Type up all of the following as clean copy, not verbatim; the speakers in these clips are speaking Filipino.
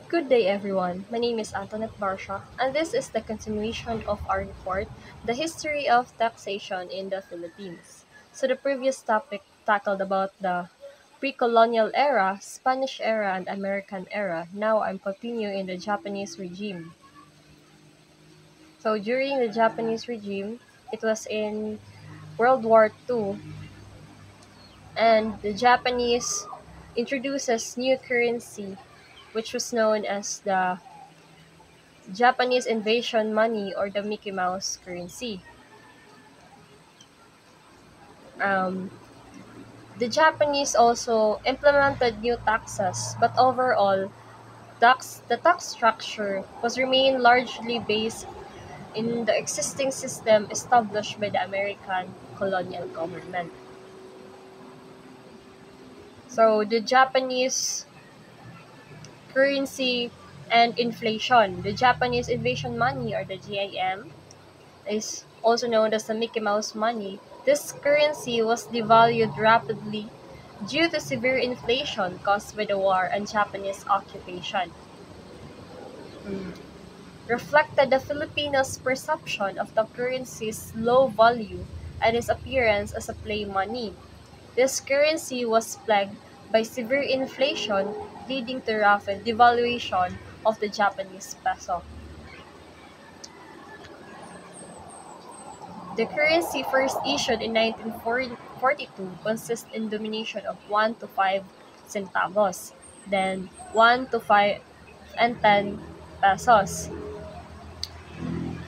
Good day, everyone. My name is Antoinette Barsha, and this is the continuation of our report, The History of Taxation in the Philippines. So the previous topic tackled about the pre-colonial era, Spanish era, and American era. Now I'm continuing in the Japanese regime. So during the Japanese regime, it was in World War II, and the Japanese introduces new currency, which was known as the Japanese invasion money or the Mickey Mouse currency. Um, the Japanese also implemented new taxes, but overall, the tax structure was remained largely based in the existing system established by the American colonial government. So the Japanese currency and inflation, the Japanese invasion money or the JIM is also known as the Mickey Mouse money. This currency was devalued rapidly due to severe inflation caused by the war and Japanese occupation. Reflected the Filipinos' perception of the currency's low value and its appearance as a play money. This currency was plagued by severe inflation, leading to rapid devaluation of the Japanese peso. The currency first issued in 1942 consists in denomination of 1 to 5 centavos, then 1 to 5 and 10 pesos.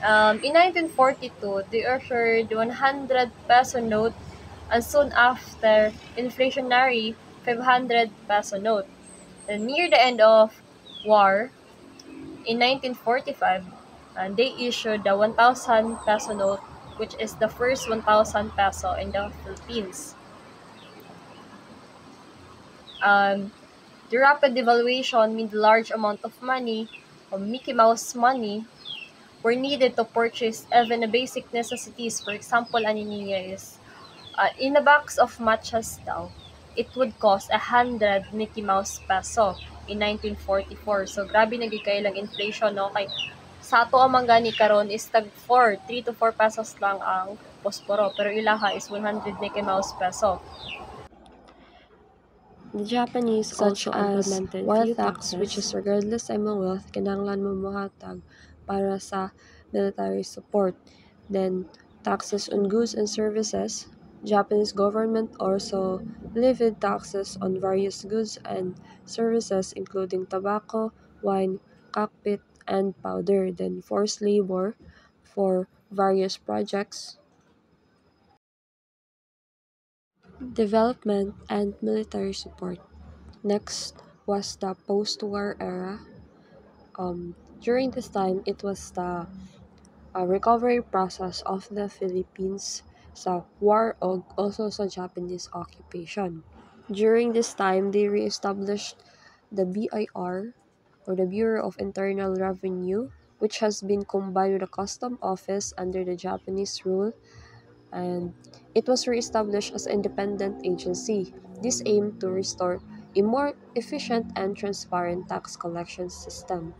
In 1942, they issued 100 peso note and soon after inflationary 500 peso note. And near the end of war, in 1945, and they issued the 1,000 peso note, which is the first 1,000 peso in the Philippines. Um, the rapid devaluation meant large amount of money, or Mickey Mouse money, were needed to purchase even the basic necessities. For example, ano niya is, in a box of matchas daw, it would cost 100 Mickey Mouse peso in 1944. So, grabe nagigay lang inflation, no? Kay sa ato ang manggani karon is tag 3 to 4 pesos lang ang posporo, pero ilaha is 100 Mickey Mouse peso. The Japanese such also as implemented wealth few tax, which is taxes. regardless sa imong wealth, kinahanglan mo mohatag para sa military support. Then, taxes on goods and services. Japanese government also levied taxes on various goods and services including tobacco, wine, cockpit, and powder. Then, forced labor for various projects. Development and military support. Next was the post-war era. During this time, it was the recovery process of the Philippines sa war o also sa Japanese occupation. During this time, they re-established the BIR or the Bureau of Internal Revenue, which has been combined with the Custom Office under the Japanese rule, and it was re-established as an independent agency. This aimed to restore a more efficient and transparent tax collection system.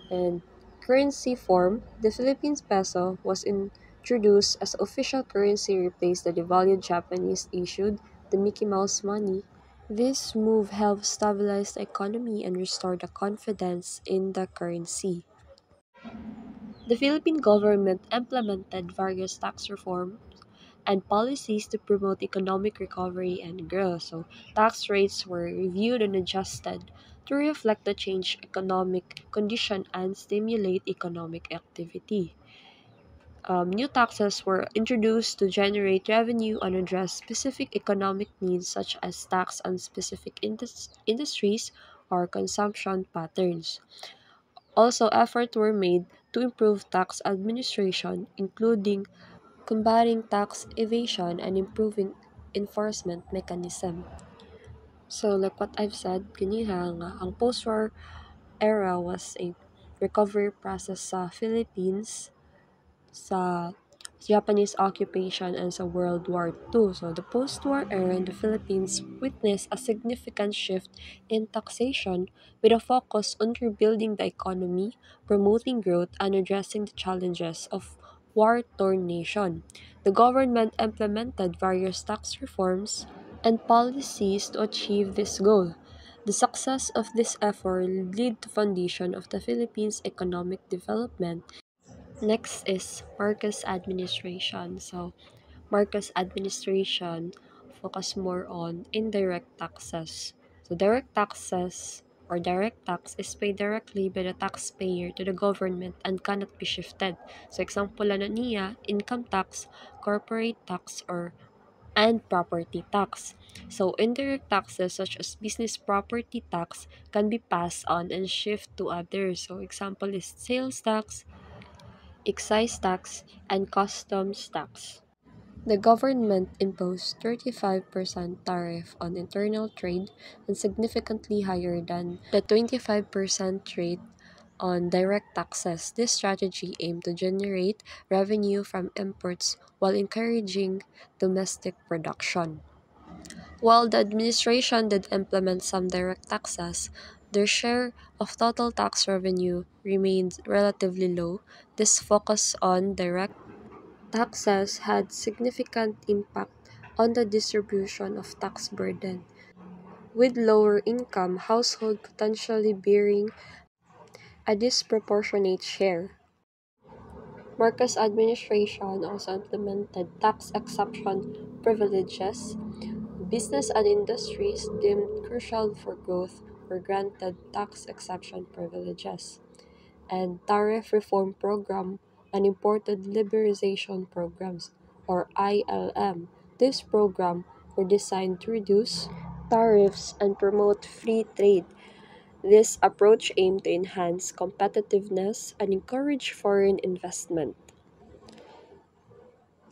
And currency form, the Philippines peso was introduced as official currency, replaced the devalued Japanese issued the Mickey Mouse money. This move helped stabilize the economy and restore the confidence in the currency. The Philippine government implemented various tax reforms and policies to promote economic recovery and growth. So, tax rates were reviewed and adjusted to reflect the changed economic condition and stimulate economic activity. New taxes were introduced to generate revenue and address specific economic needs such as tax on specific industries or consumption patterns. Also, efforts were made to improve tax administration, including combating tax evasion and improving enforcement mechanism. So, like what I've said kanina nga, ang post-war era was a recovery process sa Philippines sa Japanese occupation, and sa World War II. So the post-war era in the Philippines witnessed a significant shift in taxation with a focus on rebuilding the economy, promoting growth, and addressing the challenges of war-torn nation. The government implemented various tax reforms and policies to achieve this goal. The success of this effort led to foundation of the Philippines' economic development. Next is Marcos administration. So Marcos administration focus more on indirect taxes. So direct taxes or direct tax is paid directly by the taxpayer to the government and cannot be shifted. So example na niya, income tax, corporate tax, or and property tax. So indirect taxes such as business property tax can be passed on and shift to others. So example is sales tax, excise tax, and customs tax. The government imposed 35% tariff on internal trade and significantly higher than the 25% rate on direct taxes. This strategy aimed to generate revenue from imports while encouraging domestic production. While the administration did implement some direct taxes, their share of total tax revenue remained relatively low. This focus on direct taxes had significant impact on the distribution of tax burden, with lower income households potentially bearing a disproportionate share. Marcos administration also implemented tax exception privileges. Business and industries deemed crucial for growth were granted tax exception privileges, and tariff reform program and imported liberalization programs or ILM. This program were designed to reduce tariffs and promote free trade. This approach aimed to enhance competitiveness and encourage foreign investment.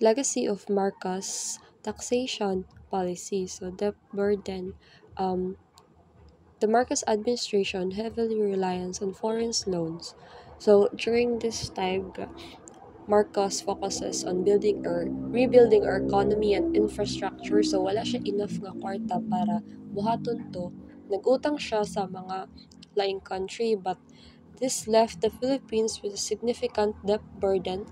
Legacy of Marcos taxation policy. So debt burden. The Marcos administration heavily reliance on foreign loans. So during this time, Marcos focuses on building or rebuilding our economy and infrastructure. So wala siya enough nga kwarta para buhaton to. Nag-utang siya sa mga laing country, but this left the Philippines with a significant debt burden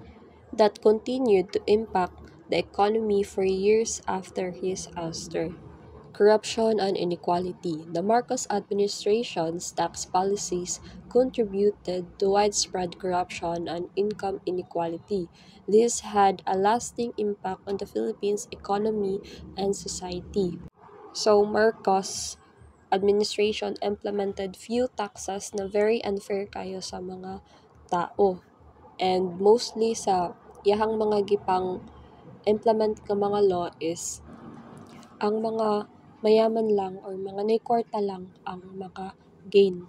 that continued to impact the economy for years after his ouster. Corruption and inequality. The Marcos administration's tax policies contributed to widespread corruption and income inequality. This had a lasting impact on the Philippines' economy and society. So Marcos administration implemented few taxes na very unfair kayo sa mga tao. And mostly sa iyahang mga gipang implement ka mga law is ang mga mayaman lang or mga naikwarta lang ang maka-gain.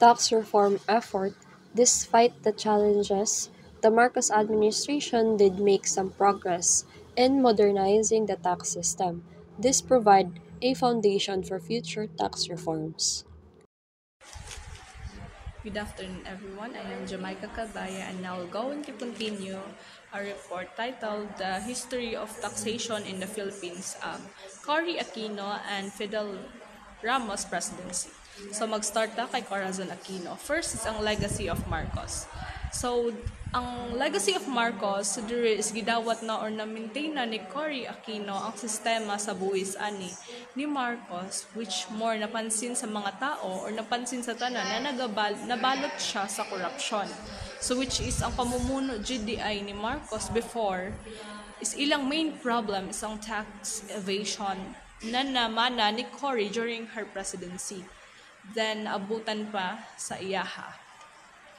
Tax reform effort. Despite the challenges, the Marcos administration did make some progress in modernizing the tax system. This provide a foundation for future tax reforms. Good afternoon, everyone. I am Jamaica Cabaya, and now we're going to continue our report titled The History of Taxation in the Philippines, Cory Aquino and Fidel Ramos Presidency. So mag-start na kay Corazon Aquino. First is ang legacy of Marcos. So, ang legacy of Marcos, diri is gidawat na or na-maintain na ni Cory Aquino ang sistema sa buwis ani ni Marcos, which more napansin sa mga tao or napansin sa tanan na nabalot siya sa korupsyon. So which is ang pamumuno GDI ni Marcos before is ilang main problem is ang tax evasion na namana ni Cory during her presidency. Then abutan pa sa iyaha.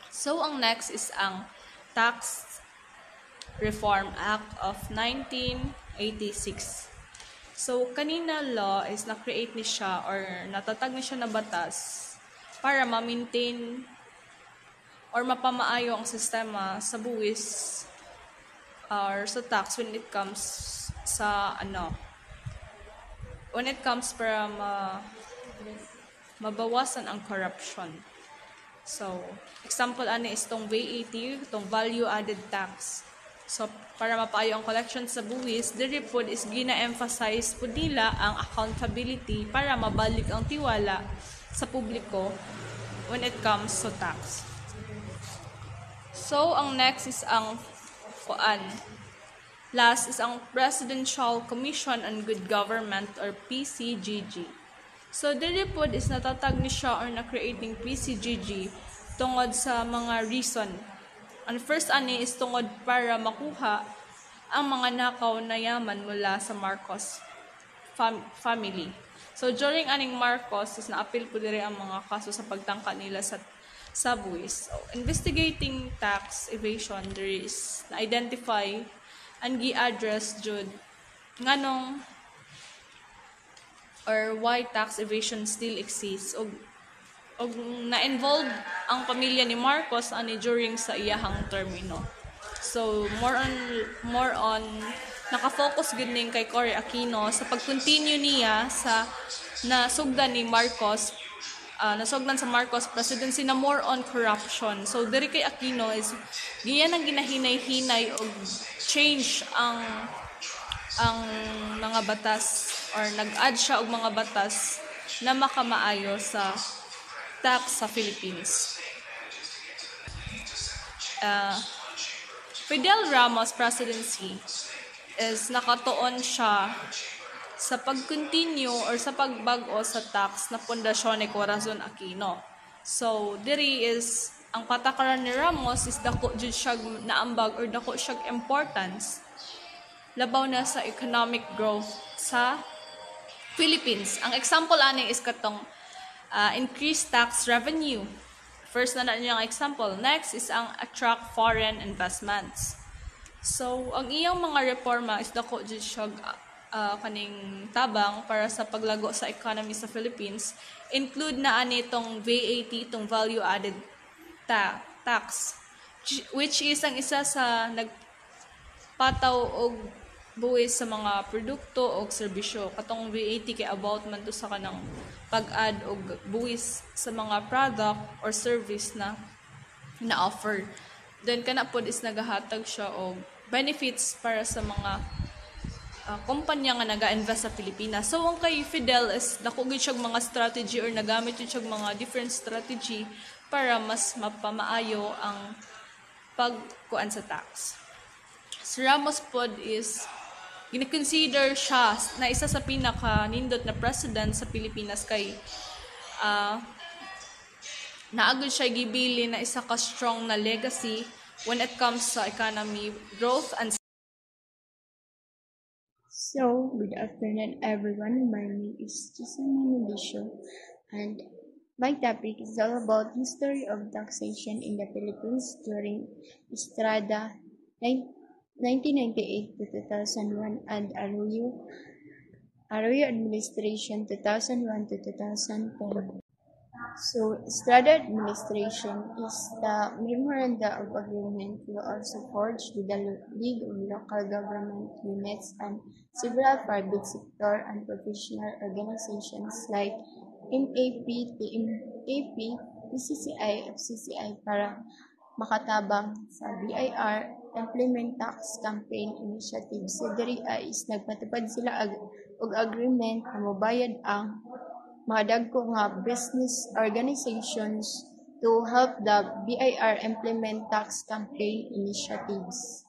So, ang next is ang Tax Reform Act of 1986. So, kanina law is na-create ni siya or natatag ni siya na batas para ma-maintain or mapamaayo ang sistema sa buwis or sa tax when it comes sa when it comes para mabawasan ang corruption. So, example ani is tong VAT, tong value added tax. So, para mapaayo ang collection sa buwis, diri pod is gina-emphasize pod nila ang accountability para mabalik ang tiwala sa publiko when it comes to tax. So, ang next is ang last is ang Presidential Commission on Good Government or PCGG. So, dili pod is natatag ni siya or na-create ng PCGG tungod sa mga reason. Ang first ani is tungod para makuha ang mga nakaw na yaman mula sa Marcos family. So, during aning Marcos, is na-appeal po diri ang mga kaso sa pagtangka nila sa buwis. So, investigating tax evasion, there is na-identify and gi-address jud nganong or why tax evasion still exists og na-involve ang pamilya ni Marcos ani during sa iyahang termino. So more on naka-focus gid ning kay Cory Aquino sa pag-continue niya sa nasugdan ni Marcos nasugdan sa Marcos presidency na more on corruption. So diri kay Aquino is giyan ang ginahinay-hinay og change ang mga batas or nag-add siya og mga batas na makamaayo sa tax sa Philippines. Fidel Ramos presidency is nakatuon siya sa pag-continue or sa pagbago sa tax na pundasyon ni Corazon Aquino. So, diri is ang patakaran ni Ramos is dako jud siya naambag or dako siya importance labaw na sa economic growth sa Philippines. Ang example ani is katong increased tax revenue. First na niyang example. Next is ang attract foreign investments. So, ang iyang mga reforma is dako jud siya kaning tabang para sa paglago sa economy sa Philippines. Include na ani itong VAT, itong value added tax, which is ang isa sa nagpataw og buwis sa mga produkto o serbisyo. Katong VAT kay about man to sa kanang pag-add og buwis sa mga product or service na offer. Then kana pod is nagahatag siya og benefits para sa mga kumpanya nga naga-invest sa Pilipinas. So ang kay Fidel is dako gid siya mga strategy or nagamit yun siya mga different strategy para mas mapamaayo ang pagkuan sa tax. Si Ramos pod is gina-consider siya na isa sa pinaka-nindot na president sa Pilipinas kay naagod siya gibili na isa ka strong na legacy when it comes sa economy growth and So, good afternoon everyone. My name is Giselle Milicio and my topic is all about history of taxation in the Philippines during Estrada 1998 to 2001 and Arroyo administration 2001 to 2010. So, Estrada administration is the memoranda of agreement will also forged with the League of Local Government Units and several private sector and professional organizations like MAP, TMAP, PCCI, FCCI para makatabang sa BIR Implement Tax Campaign Initiative. Sa diri is nagpatupad sila og agreement na mobayad ang mga dagko nga business organizations to help the BIR implement tax campaign initiatives.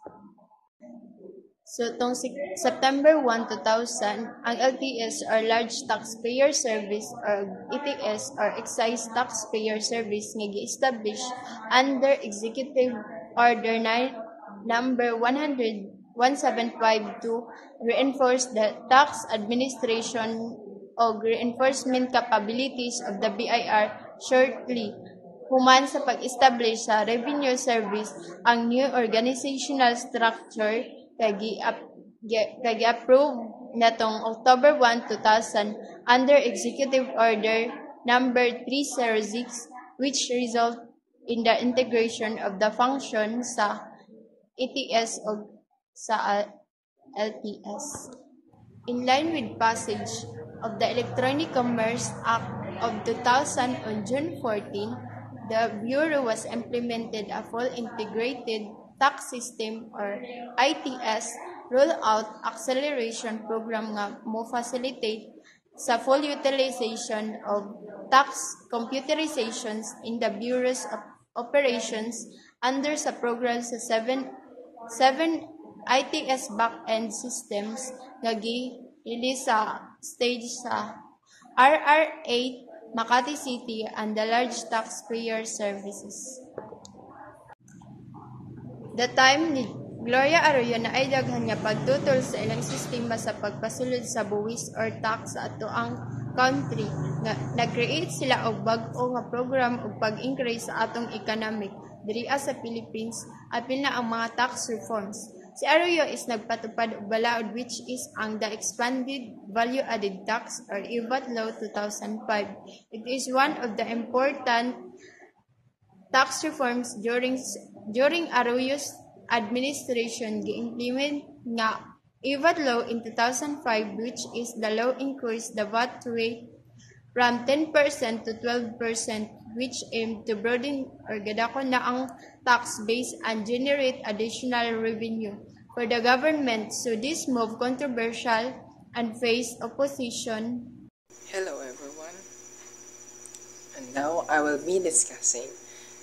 So, tong September 1, 2000, ang LTS or Large Taxpayer Service or ETS or Excise Taxpayer Service nga gi-establish under Executive Order number 175 to reinforce the tax administration o reinforcement capabilities of the BIR shortly. Human sa pag-establish sa revenue service, ang new organizational structure kagi-approve natong October 1, 2000 under Executive Order number 306 which result in the integration of the function sa ETS o sa LTS. In line with passage of the Electronic Commerce Act of 2000 on June 14, the Bureau was implemented a full integrated Tax System or ITS Rollout Acceleration Program nga mo facilitate sa full utilization of tax computerizations in the Bureau's operations under sa program sa 7 ITS back-end systems nga gi-release sa stage sa RR8 Makati City and the large taxpayer services. The time ni Gloria Arroyo na ay daghan niya pagtutol sa ilang sistema sa pagpasulod sa buwis or tax sa atoang country. Nag-create sila og bag-o nga program ug pag-increase sa atong economic diriya sa Philippines apil na ang mga tax reforms. Si Arroyo is nagpatupad og balaod which is ang the Expanded Value Added Tax or EVAT Law 2005. It is one of the important tax reforms during Arroyo's administration. Gi-implement nga EVAT Law in 2005 which is the law increased the VAT rate from 10% to 12% which aimed to broaden or gadakon na ang tax base and generate additional revenue for the government. So this move controversial and faced opposition. Hello everyone, and now I will be discussing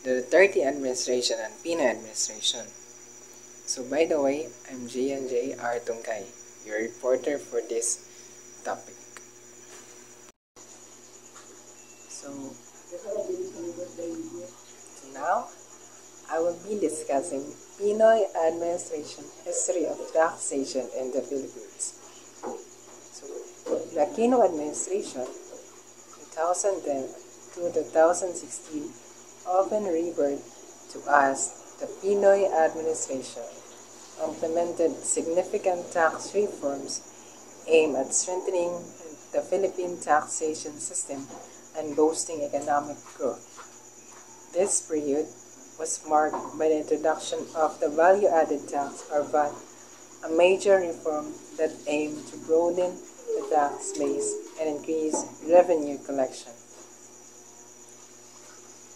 the Duterte administration and Pinoy administration. So by the way, I'm J&J R. Tungkay, your reporter for this topic. So now I will be discussing Pinoy administration history of taxation in the Philippines. So the Aquino administration 2010 to 2016 often referred to as the Pinoy administration implemented significant tax reforms aimed at strengthening the Philippine taxation system and boosting economic growth. This period was marked by the introduction of the value-added tax or VAT, a major reform that aimed to broaden the tax base and increase revenue collection.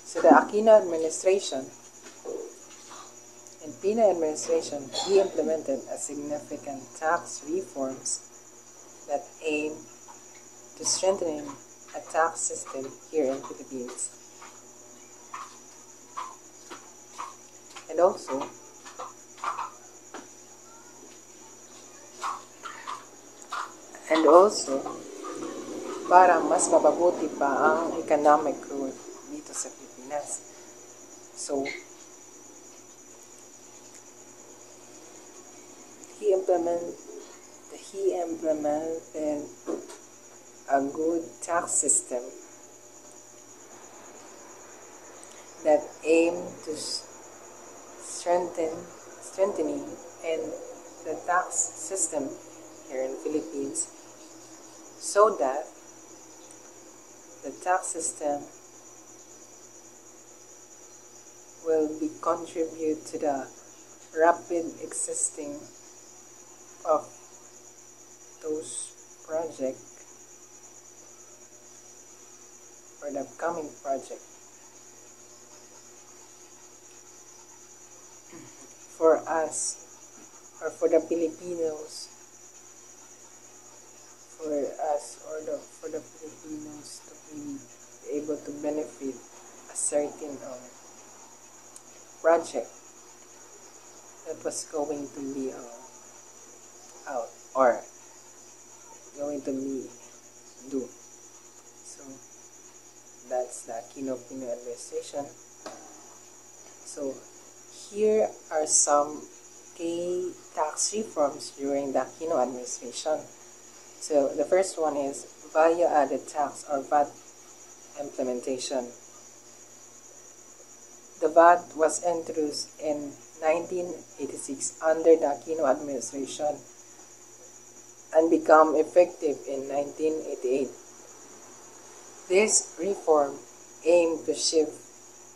So the Aquino administration and Pinoy administration, he implemented a significant tax reforms that aim to strengthening a tax system here in Philippines. And also, para mas mapabuti pa ang economic growth dito sa Pilipinas. So, he implemented a good tax system that aimed to strengthening and the tax system here in Philippines so that the tax system will be contribute to the rapid existing of those projects or the upcoming project. For us, or for the Filipinos, for the Filipinos to be able to benefit a certain project that was going to be out or going to be do. So that's the Aquino Pinoy administration. So here are some key tax reforms during the Aquino administration. So the first one is value-added tax or VAT implementation. The VAT was introduced in 1986 under the Aquino administration and became effective in 1988. This reform aimed to shift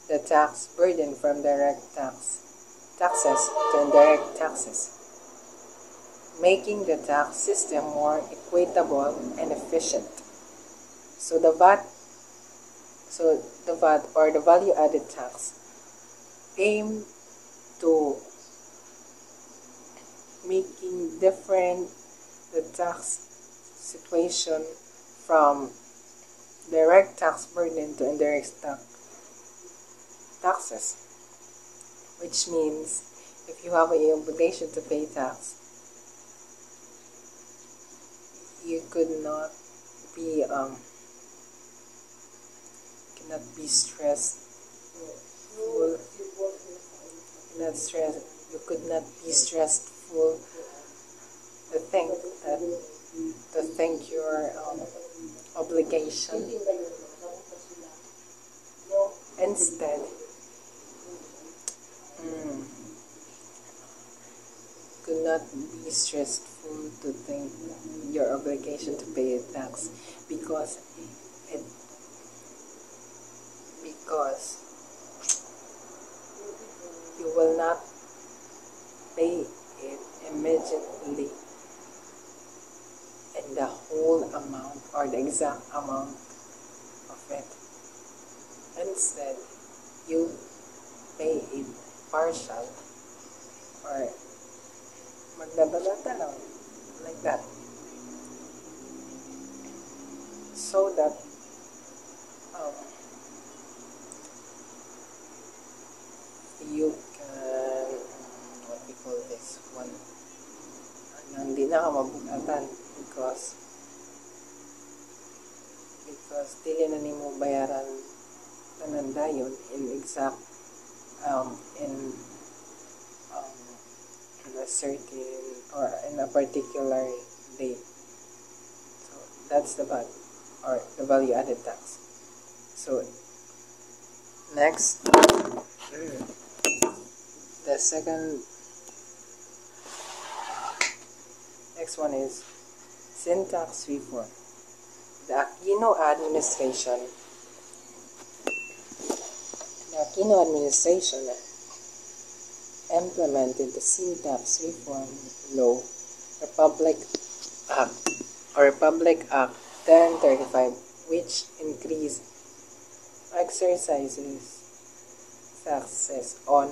the tax burden from direct taxes to indirect taxes, making the tax system more equitable and efficient. So the VAT or the value-added tax aim to making different the tax situation from direct tax burden to indirect taxes, which means if you have an obligation to pay tax, you could not be cannot be stressed full, not stress you could not be stressful to think that to think your obligation. Instead, could not be stressful to think your obligation to pay a tax because it because you will not pay it immediately in the whole amount or the exact amount of it. Instead, you pay it partial or magdabalata lang, like that. So that you can, what we call this one, hindi na ka mabugatan because dili na nimo bayaran tanan dayon in exact in a certain or in a particular day. So that's the VAT or the value added tax. So next, the next one is sin tax reform. The Aquino administration implemented the Sin Tax Reform Law, Republic Act 1035, which increased exercises taxes on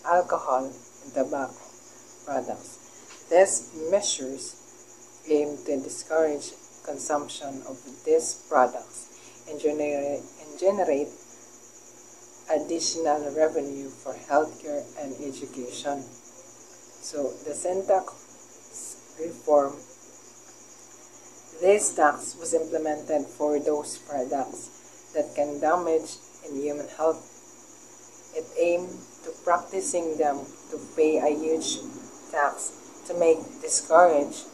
alcohol and tobacco products. These measures aim to discourage consumption of these products and generate additional revenue for healthcare and education. So the Sin Tax reform, this tax was implemented for those products that can damage in human health. It aimed to practicing them to pay a huge tax to make discourage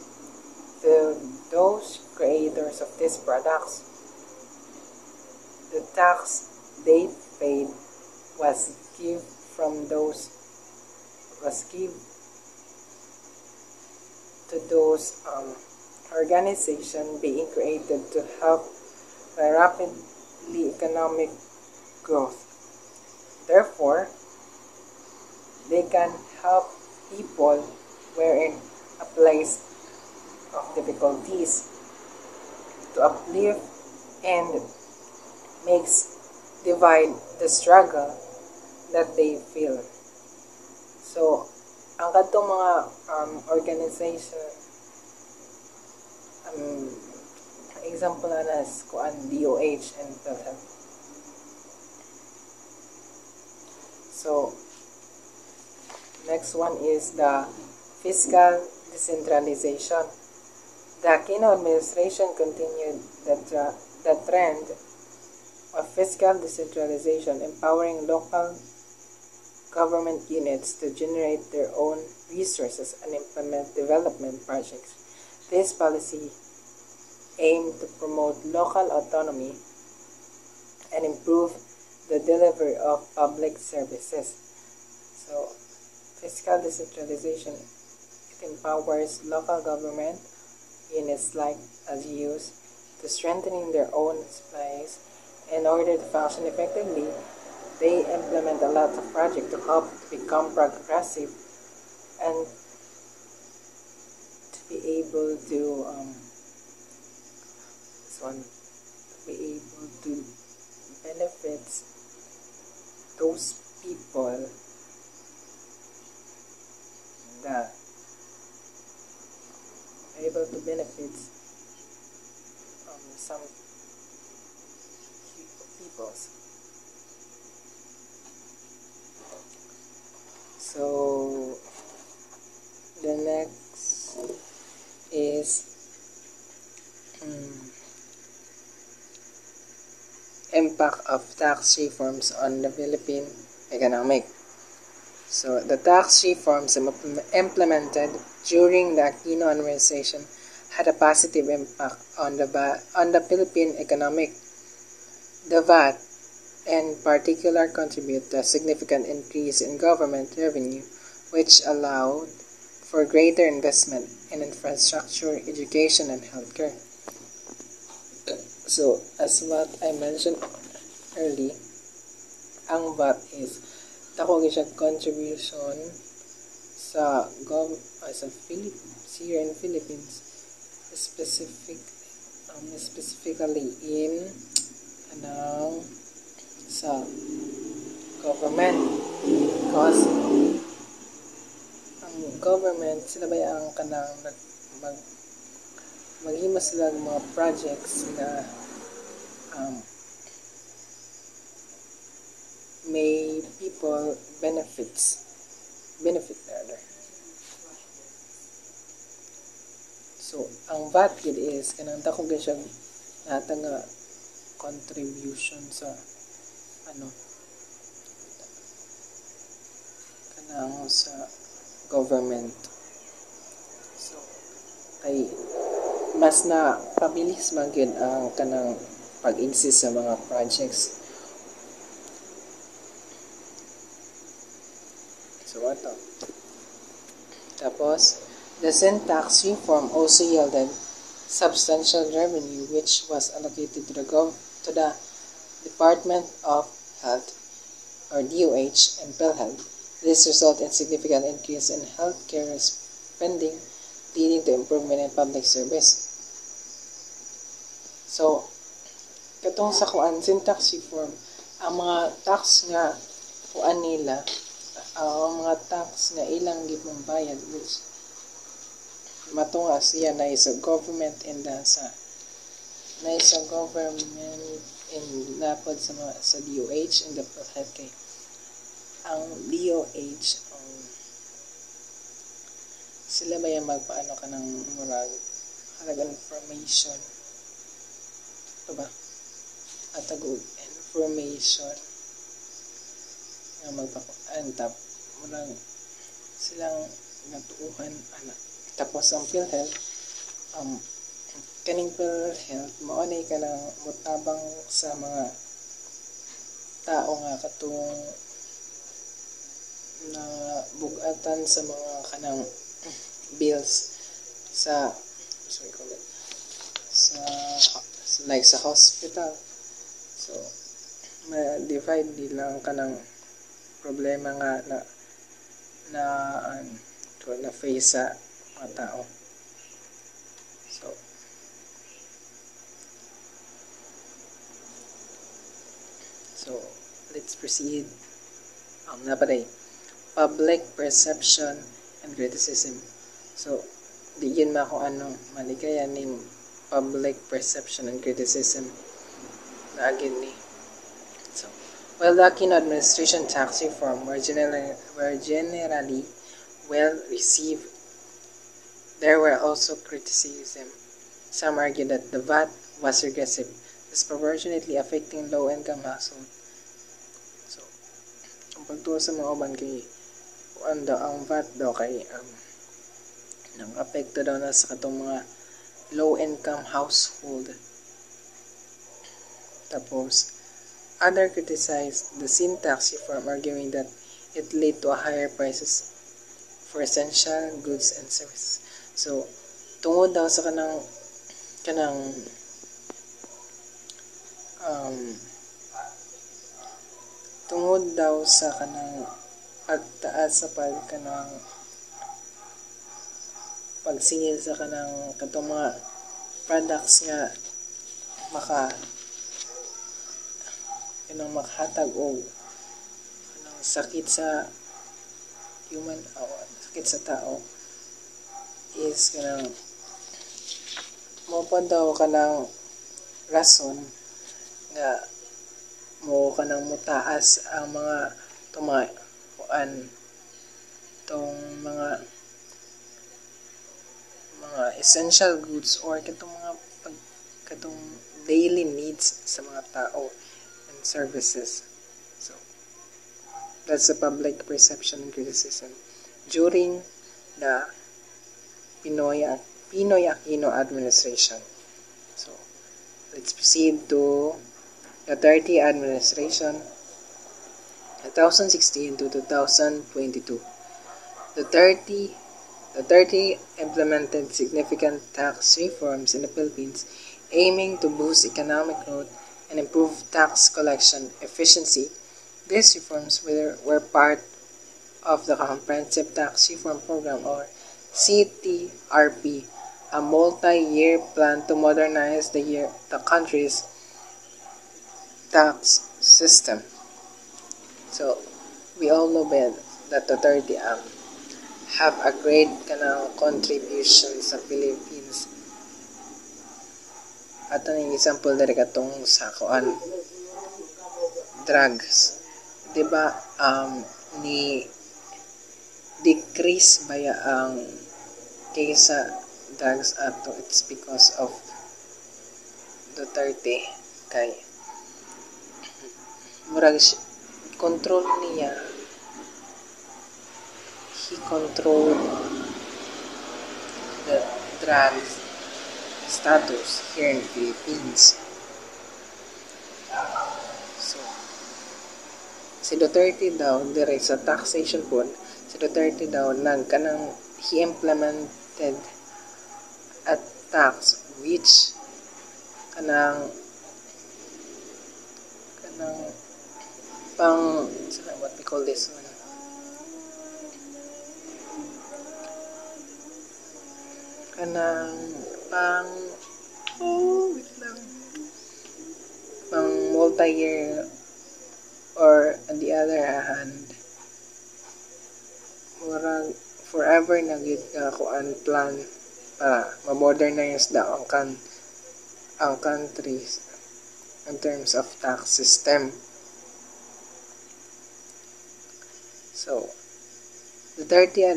to those creators of these products. The tax they paid was give to those organizations being created to help by rapidly economic growth. Therefore, they can help people who are in a place of difficulties to uplift and divide the struggle that they feel. So, ang kadtong mga organization, example na nas kuan DOH and PhilHealth. So, next one is the fiscal decentralization. The Aquino administration continued the trend of fiscal decentralization, empowering local government units to generate their own resources and implement development projects. This policy aimed to promote local autonomy and improve the delivery of public services. So, fiscal decentralization, it empowers local government units like as used to strengthening their own supplies. In order to function effectively, they implement a lot of projects to help become progressive and to be able to benefit those people that able to benefit some peoples. So the next is impact of tax reforms on the Philippine economic. So the tax reforms implemented during the Aquino administration had a positive impact on the Philippine economic. The VAT in particular contributed to a significant increase in government revenue, which allowed for greater investment in infrastructure, education, and healthcare. So, as what I mentioned early, ang VAT is dako siya contribution sa Philippines, here in Philippines, specifically in sa government, because ang government sila ba ang kanang maghimo sila ng mga projects na may people benefit rather. So ang VAT gid is kanang dako gyud siya natang contribution sa kanang sa government. So kay mas na pabilis man gyud ang kanang pag-insist sa mga projects. So ato. Tapos the sin tax reform also yielded substantial revenue which was allocated to the Department of Health or DOH and PhilHealth. This resulted in significant increase in healthcare spending, leading to improvement in public service. So, katong sa sin tax reform, ang mga tax nga nila, ang mga tax nga ilang gipong bayad, which matunga siya na isa government in government in napod sa DOH and the PhilHealth kay ang DOH sila ba yung magpaano ka ng murag halagang information ito ba at information nga magpakuantap murag silang natuuhan tapos ang PhilHealth kaning PhilHealth maunay ka ng mutabang sa mga tao nga katong na bugatan sa mga kanang bills sa like sa hospital. So ma-divide nilang kanang problema nga na face sa mga tao. So let's proceed. Napaday public perception and criticism. So di yun kung ano maligaya ning public perception and criticism na agin ni. So while the Aquino administration tax reform were generally well received, there were also criticism. Some argued that the VAT was regressive, disproportionately affecting low-income households. So, ang pagtuwa sa mga uban kay ang VAT daw kay nang apekto daw na sa katong mga low-income household. Tapos, other criticized the sin tax reform, arguing that it led to a higher prices for essential goods and services. So, tungod daw sa kanang tungod daw sa kanang pagtaas sa pagsingil sa kanang katong mga products nga makahatag og sakit sa human sakit sa tao is kanang mo pa daw ka ng rason nga mo ka ng mutaas ang mga tumakuan tong mga essential goods or katong daily needs sa mga tao and services. So that's the public perception and criticism during the Pinoy Aquino administration. So let's proceed to the Duterte administration, 2016 to 2022. Duterte implemented significant tax reforms in the Philippines, aiming to boost economic growth and improve tax collection efficiency. These reforms were part of the Comprehensive Tax Reform Program, or CTRP, a multi-year plan to modernize the country's tax system. So, we all know that Duterte have a great contribution sa Philippines. At ang example dari katong sa drugs. Diba, ni decrease baya ang kaysa drugs ato. It's because of Duterte kay murag control niya, he controlled the drugs status here in the Philippines. So si Duterte daw dire sa taxation po, si Duterte daw he implemented a tax which kanang what we call this one, pang multi-year, or on the other hand murag forever na gyud ka kuan plan para ma-modernize daw ang country in terms of tax system. So Duterte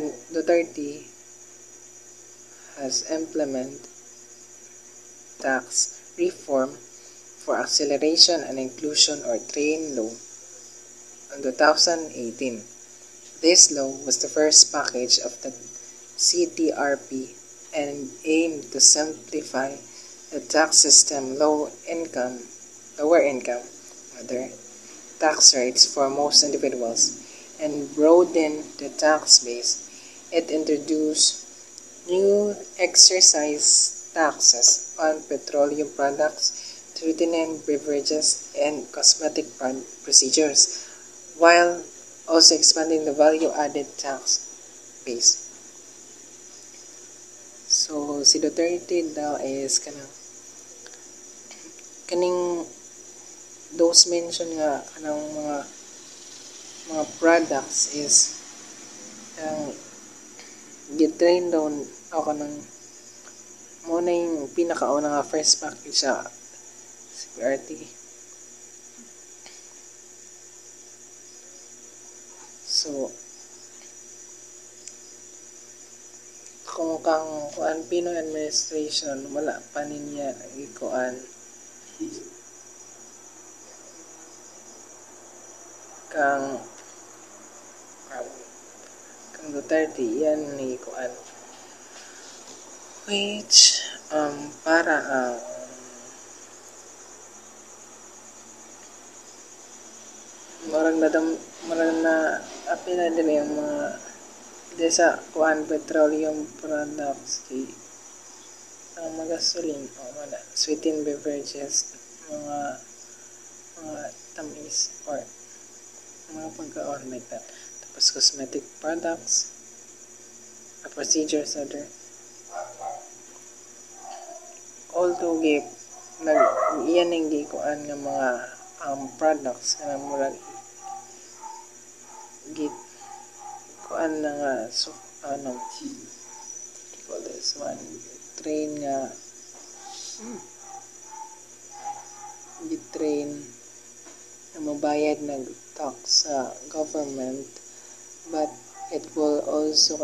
has implemented tax reform for acceleration and inclusion, or TRAIN law, in 2018. This law was the first package of the CTRP and aimed to simplify the tax system, lower income tax rates for most individuals, and broaden the tax base. It introduced new excise taxes on petroleum products, sweetened beverages, and cosmetic procedures, while also expanding the value-added tax base. So si Duterte daw is kaning those mention nga kanang mga products is gitrain down o kanang mo na yung pinakauna nga first package sa PRT. So kung kuan Pinoy administration wala pa niya ikuan kang Duterte yan ni kuan which para marang na apila din yung mga desa kuan petroleum products kay ang mga gasoline o mga sweetened beverages, mga tamis or mga pagkaon like that. Tapos cosmetic products, procedures other. Although iyan ang gikuan nga mga products nga murag kuan na nga so call this one train nga gitrain na mabayad ng tax sa government, but it will also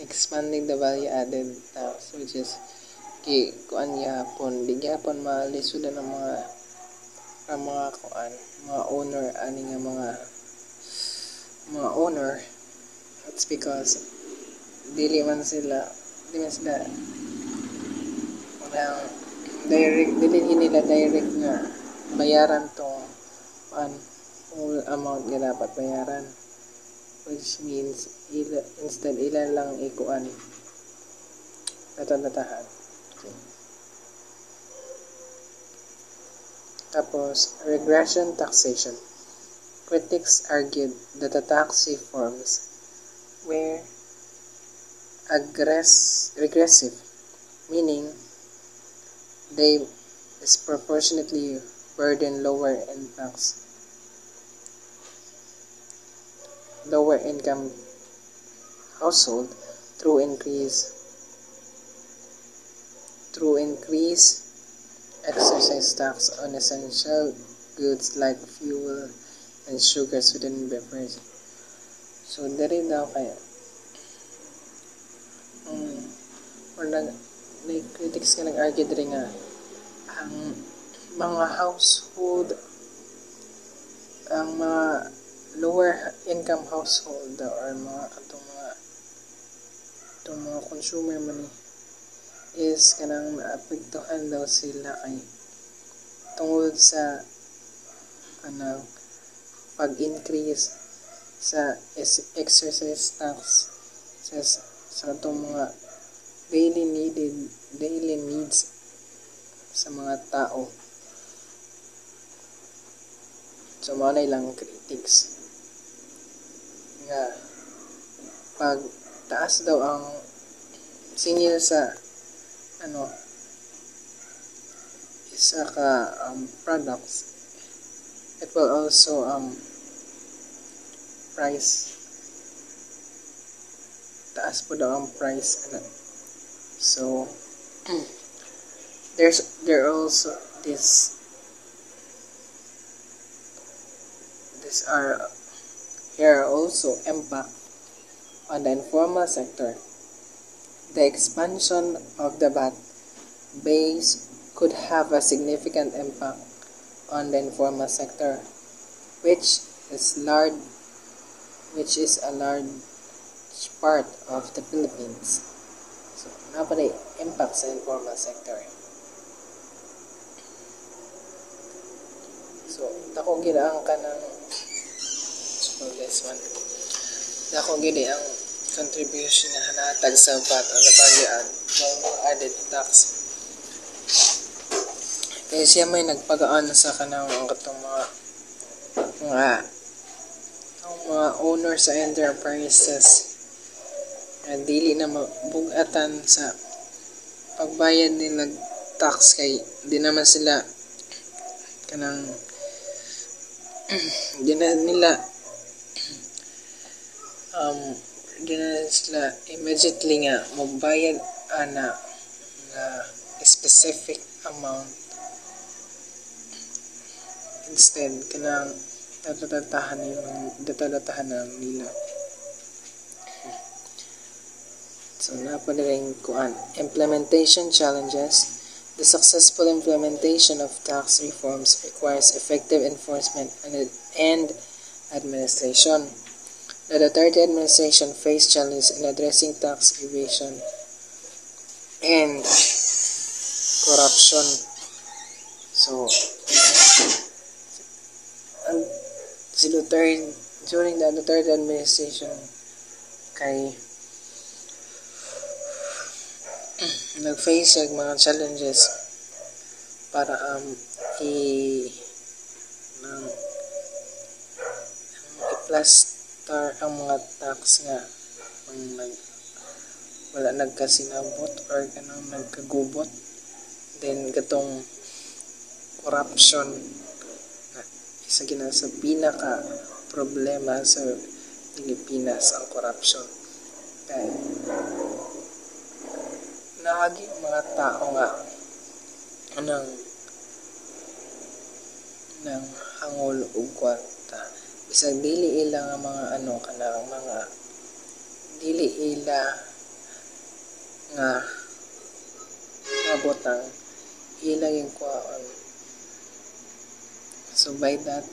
expanding the value added tax, which is kuan gyapon di gyapon malisudan ng mga owner ani nga mga owner. That's because dili man sila dili nila direct nga bayaran tong whole amount nga dapat bayaran, which means instead ila lang ikuan tatatahan. Okay. Tapos regression taxation. Critics argued that the tax reforms were regressive, meaning they disproportionately burden lower income household through increased excise tax on essential goods like fuel and sugar, sweetened beverages. So diri daw kaya may critics nga nag-argue diri nga ang mga household, ang mga lower income household or mga consumer man is kanang naapektuhan daw sila kay tungod sa kanang pag-increase sa exercise tax sa itong mga daily needs sa mga tao. So mga na ilang critics nga pag taas daw ang singil sa isa ka products, it will also price taas po daw ang price so there also here are also impact on the informal sector. The expansion of the VAT base could have a significant impact on the informal sector, which is a large part of the Philippines. So, napaday impact sa informal sector. So, dako gid ang kanang this one. Dako gid ang contribution na hanatag sa VAT o the value added tax. Kaya siya may nagpagaan sa kanang katong mga owner sa enterprises na dili na mabugatan sa pagbayad nila tax kay di naman sila kanang di na sila immediately nga magbayad ana nga specific amount. Instead kanang tatatahan nila. So napadaling kuan implementation challenges. The successful implementation of tax reforms requires effective enforcement and administration. The Duterte administration faced challenges in addressing tax evasion and corruption. So, during the Duterte administration, kay nag-face ng mga challenges para i-plaster ang mga tax nga wala nagkasinabot or kanang nagkagubot, then katong corruption na isa gina sa pinaka problema sa Pilipinas ang korupsyon. Kaya naagi mga tao nga ng hangol ug kwarta. Bisag dili ila nga mga kanang mga dili ila nga botang ila yung kwaon. So by that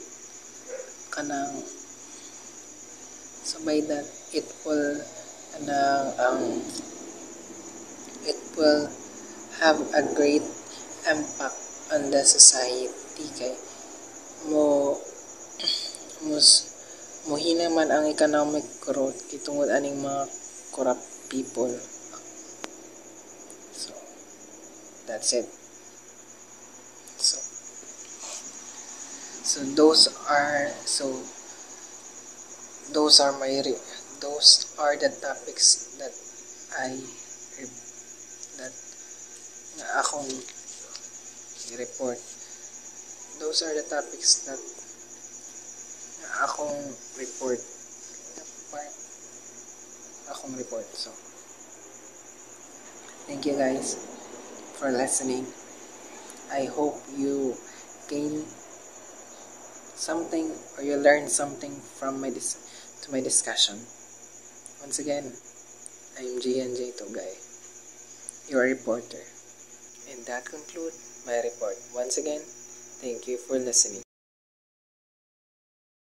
it will it will have a great impact on the society. Kay mohina man ang economic growth kitungod aning mga corrupt people. So that's it. So those are the topics that nga akong report. Those are the topics that akong report. So thank you guys for listening. I hope you gain something or you learn something from my discussion. Once again, I'm GNJ Tugay, your reporter. And that concludes my report. Once again, thank you for listening.